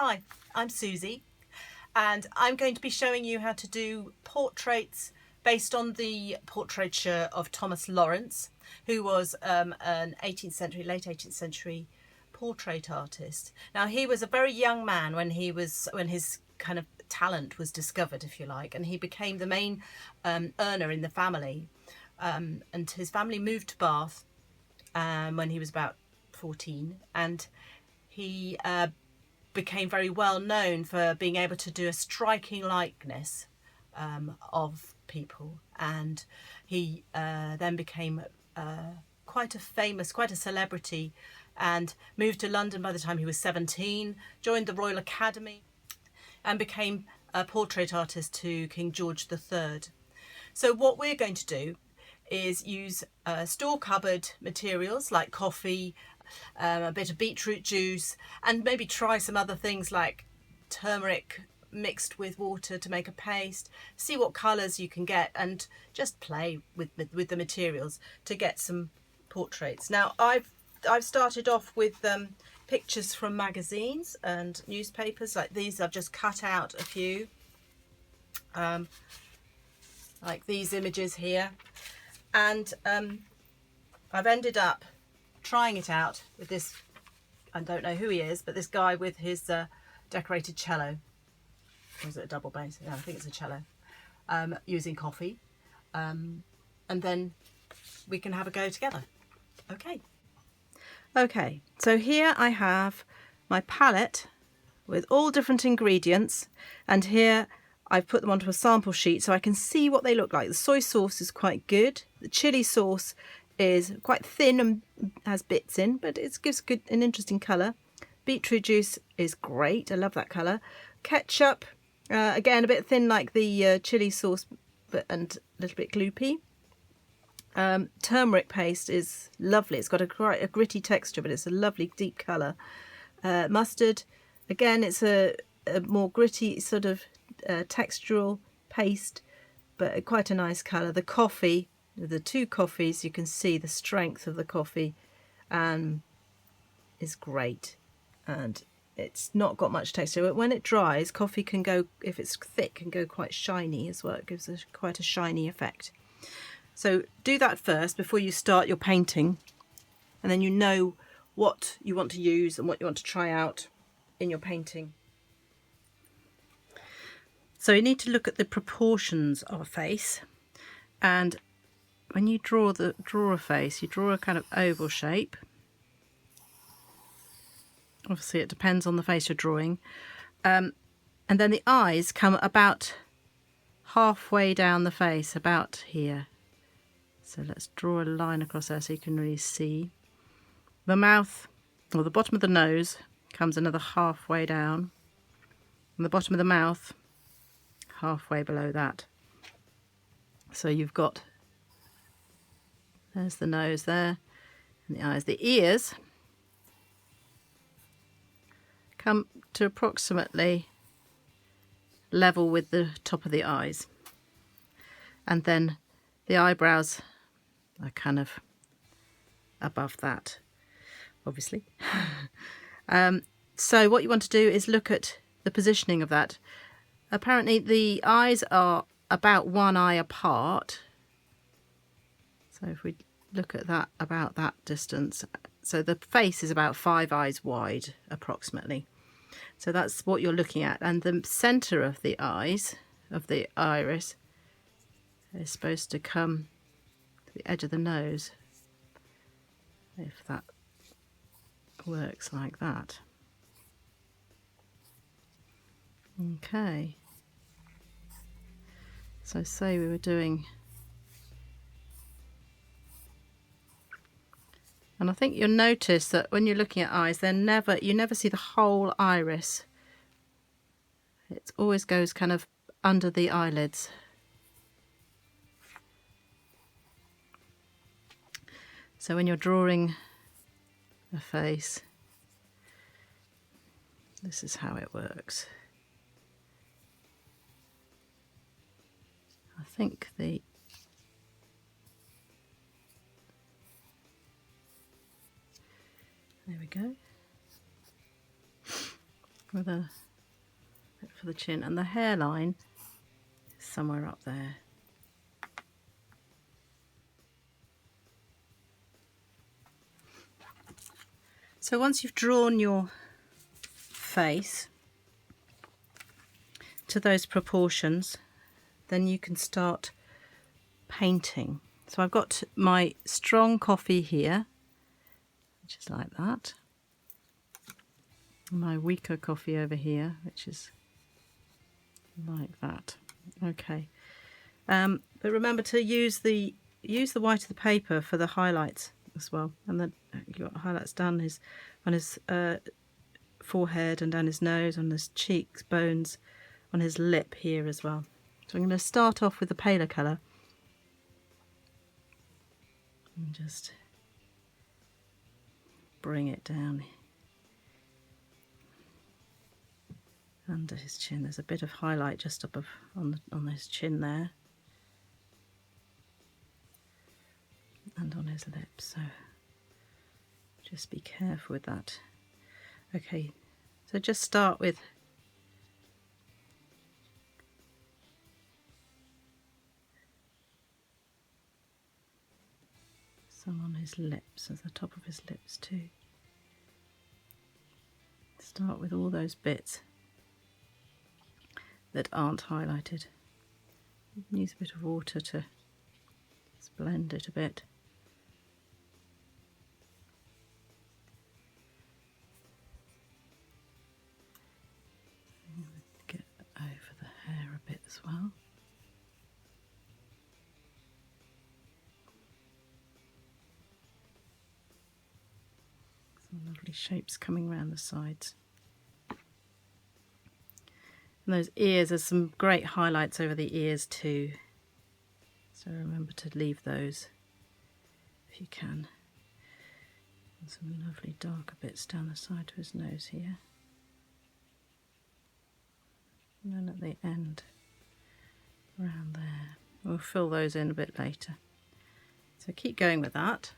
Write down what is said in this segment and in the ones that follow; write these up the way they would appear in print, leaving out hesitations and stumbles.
Hi, I'm Susie, and I'm going to be showing you how to do portraits based on the portraiture of Thomas Lawrence, who was an 18th century, late 18th century portrait artist. Now, he was a very young man when his kind of talent was discovered, if you like, and he became the main earner in the family. And his family moved to Bath when he was about 14, and he became very well known for being able to do a striking likeness of people, and he then became quite a celebrity, and moved to London by the time he was 17, joined the Royal Academy, and became a portrait artist to King George III. So what we're going to do is use store cupboard materials like coffee, a bit of beetroot juice, and maybe try some other things like turmeric mixed with water to make a paste. See what colours you can get and just play with the materials to get some portraits. Now I've started off with pictures from magazines and newspapers like these. I've just cut out a few, like these images here, and I've ended up trying it out with this, I don't know who he is, but this guy with his decorated cello. Or is it a double bass? Yeah, I think it's a cello. Using coffee. And then we can have a go together. Okay, so here I have my palette with all different ingredients, and here I've put them onto a sample sheet so I can see what they look like. The soy sauce is quite good. The chili sauce is quite thin and has bits in, but it gives an interesting colour. Beetroot juice is great. I love that colour. Ketchup, again a bit thin like the chili sauce, and a little bit gloopy. Turmeric paste is lovely. It's got quite a gritty texture, but it's a lovely deep colour. Mustard, again, it's a more gritty sort of textural paste, but quite a nice colour. The coffee, the two coffees, you can see the strength of the coffee is great, and it's not got much texture, but when it dries, coffee can go, if it's thick, can go quite shiny as well. It gives quite a shiny effect. So do that first before you start your painting, and then you know what you want to use and what you want to try out in your painting. So you need to look at the proportions of a face, and when you draw a face, you draw a kind of oval shape. Obviously it depends on the face you're drawing, and then the eyes come about halfway down the face, about here. So let's draw a line across there so you can really see. The mouth, or the bottom of the nose, comes another halfway down, and the bottom of the mouth halfway below that. So you've got, there's the nose there, and the eyes. The ears come to approximately level with the top of the eyes, and then the eyebrows are kind of above that, obviously. So what you want to do is look at the positioning of that. Apparently the eyes are about one eye apart, so if we look at that, about that distance, so the face is about 5 eyes wide approximately. So that's what you're looking at, and the centre of the eyes, of the iris, is supposed to come to the edge of the nose, if that works like that. Okay, so say we were doing, and I think you'll notice that when you're looking at eyes, you never see the whole iris. It always goes kind of under the eyelids. So when you're drawing a face, this is how it works. I think there we go. with a bit for the chin, and the hairline is somewhere up there. So once you've drawn your face to those proportions, then you can start painting. So I've got my strong coffee here, which is like that. My weaker coffee over here, which is like that. Okay. But remember to use the white of the paper for the highlights as well. And then you've got highlights down on his forehead and down his nose, on his cheeks, bones, on his lip here as well. So I'm going to start off with the paler colour and just bring it down under his chin. There's a bit of highlight just up on his chin there, and on his lips, so just be careful with that. Okay, so just start with some on his lips, at the top of his lips too. Start with all those bits that aren't highlighted. You can use a bit of water to blend it a bit. Get over the hair a bit as well. Some lovely shapes coming around the sides. And those ears, there's some great highlights over the ears too. So remember to leave those if you can. And some lovely darker bits down the side of his nose here. And then at the end, around there. We'll fill those in a bit later. So keep going with that.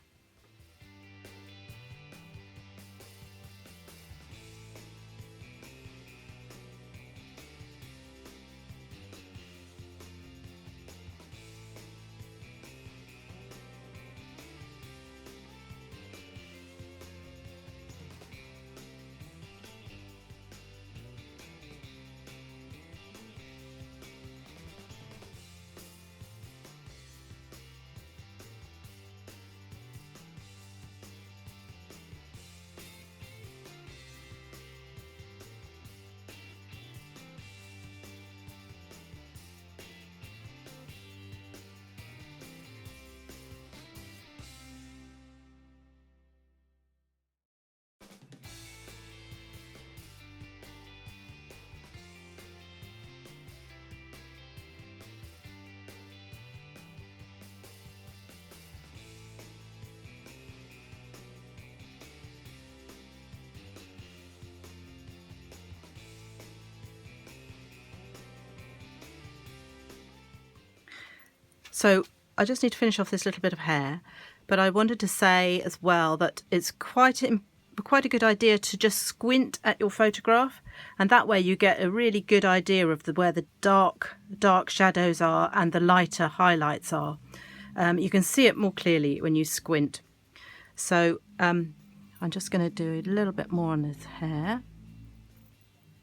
So I just need to finish off this little bit of hair, but I wanted to say as well that it's quite a good idea to just squint at your photograph, and that way you get a really good idea of where the dark shadows are and the lighter highlights are. You can see it more clearly when you squint. So I'm just going to do a little bit more on his hair,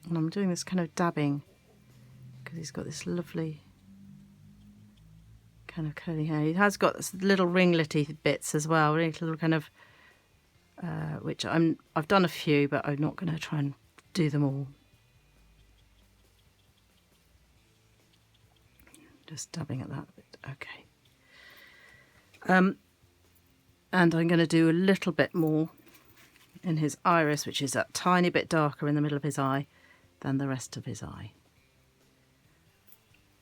and I'm doing this kind of dabbing because he's got this lovely kind of curly hair. He has got little ringlety bits as well, really little kind of, which I've done a few, but I'm not going to try and do them all. Just dabbing at that bit. Okay. And I'm going to do a little bit more in his iris, which is a tiny bit darker in the middle of his eye than the rest of his eye,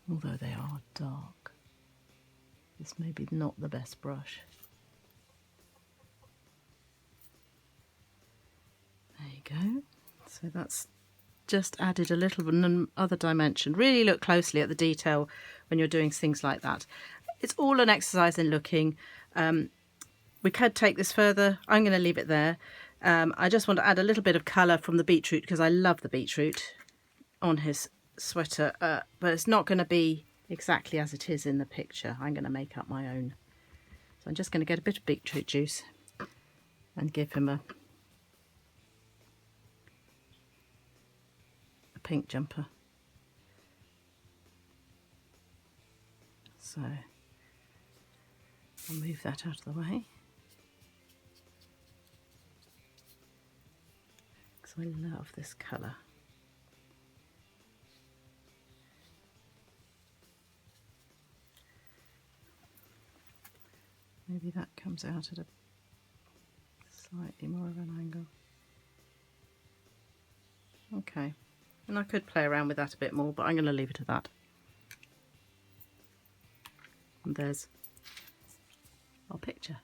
although they are dark. This may be not the best brush. There you go. So that's just added a little other dimension. Really look closely at the detail when you're doing things like that. It's all an exercise in looking. We could take this further. I'm going to leave it there. I just want to add a little bit of colour from the beetroot because I love the beetroot on his sweater, but it's not going to be exactly as it is in the picture. I'm going to make up my own. So I'm just going to get a bit of beetroot juice and give him a pink jumper. So I'll move that out of the way because I love this colour. Maybe that comes out at a slightly more of an angle. Okay, and I could play around with that a bit more, but I'm going to leave it at that. And there's our picture.